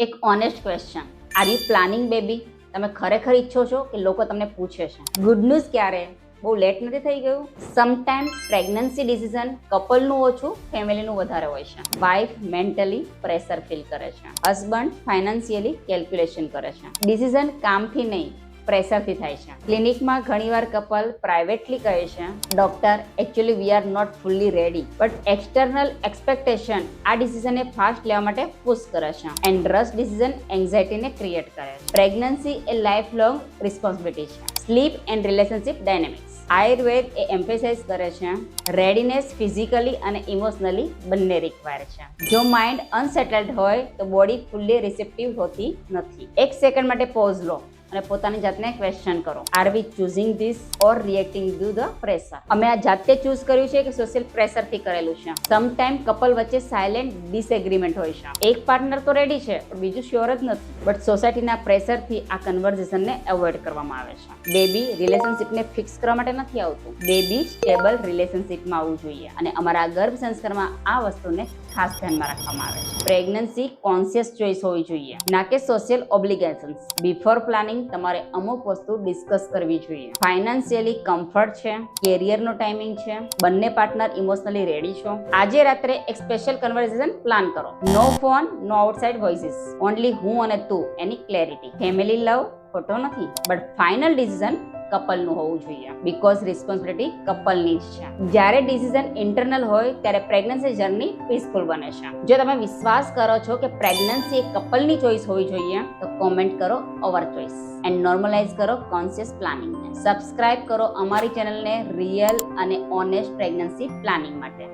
એક honest question, are you planning baby? તમે ખરેખર ઈચ્છો છો કે લોકો તમને પૂછે છે? ગુડ ન્યૂઝ ક્યારે? બહુ લેટ નથી થઈ ગયું? સમટાઈમ પ્રેગ્નન્સી ડિસિઝન કપલનું ઓછું, ફેમિલીનું વધારે હોય છે. વાઇફ મેન્ટલી પ્રેશર ફીલ કરે છે, હસબન્ડ ફાઇનાન્શિયલી કેલ્ક્યુલેશન કરે છે. ડિસિઝન કામથી નહીં, પ્રેશરથી થાય છે. ક્લિનિકમાં ઘણીવાર કપલ પ્રાઇવેટલી કહે છે, doctor actually we are not fully ready, but external expectation આ ડિસિઝનને ફાસ્ટ લેવા માટે પુશ કરે છે એન્ડ રશ ડિસિઝન એન્ઝાઇટીને ક્રિએટ કરે છે. પ્રેગ્નન્સી એ લાઈફ લોંગ રિસ્પોન્સિબિલિટી છે. Sleep and relationship dynamics. Ayurveda એ એમ્ફેસાઇઝ કરે છે રેડીનેસ ફિઝિકલી અને ઇમોશનલી બંને રિક્વાયર છે. જો માઇન્ડ અનસેટલડ હોય તો બોડી ફુલ્લી રિસેપ્ટિવ હોતી નથી. એક સેકન્ડ માટે પોઝ લો અને પોતાની જાતને ક્વેશ્ચન કરો, are we choosing this or reacting to the pressure? અમે આ જાતે ચૂઝ કર્યું છે કે સોશિયલ પ્રેશરથી કરેલું છે? સમટાઈમ કપલ વચ્ચે સાયલેન્ટ ડિસએગ્રીમેન્ટ હોય છે. એક પાર્ટનર તો રેડી છે પણ બીજું શ્યોર જ નથી, બટ સોસાયટીના પ્રેશરથી આ કન્વર્ઝેશનને એવોઇડ કરવામાં આવે છે. બેબી રિલેશનશિપને ફિક્સ કરવા માટે નથી આવતું, બેબી સ્ટેબલ રિલેશનશિપમાં આવવું જોઈએ અને અમારા ગર્ભ સંસ્કારમાં આ વસ્તુને ખાસ ધ્યાનમાં રાખવામાં આવે છે. પ્રેગ્નન્સી કોન્શિયસ ચોઇસ હોવી જોઈએ, ના કે સોશિયલ ઓબ્લિગેશન્સ. બિફોર પ્લાનિંગ તમારે અમુક વસ્તુ ડિસ્કસ કરવી જોઈએ. ફાઇનાન્શિયલી કમ્ફર્ટ છે, કેરિયરનો ટાઈમિંગ છે, બંને પાર્ટનર ઇમોશનલી રેડી છો. આજે રાત્રે એક સ્પેશિયલ કન્વર્સેશન પ્લાન કરો. નો ફોન, નો આઉટસાઇડ વોઇસીસ, ઓનલી હું અને તું, એની ક્લેરિટી. ફેમિલી લવ ખોટો નથી, બટ ફાઇનલ ડિસિઝન કપલનું હોવું જોઈએ, બીકોઝ રિસ્પોન્સિબિલિટી કપલની જ છે. જ્યારે ડિસિઝન ઇન્ટરનલ હોય ત્યારે પ્રેગ્નન્સી જર્ની પીસફુલ બને છે. જો તમે વિશ્વાસ કરો છો કે પ્રેગ્નન્સી એક કપલની ચોઇસ હોવી જોઈએ તો કોમેન્ટ કરો અવર ચોઇસ એન્ડ નોર્મલાઇઝ કરો કોન્શિયસ પ્લાનિંગને. સબસ્ક્રાઇબ કરો અમારી ચેનલને રિયલ અને ઓનેસ્ટ પ્રેગ્નન્સી પ્લાનિંગ માટે.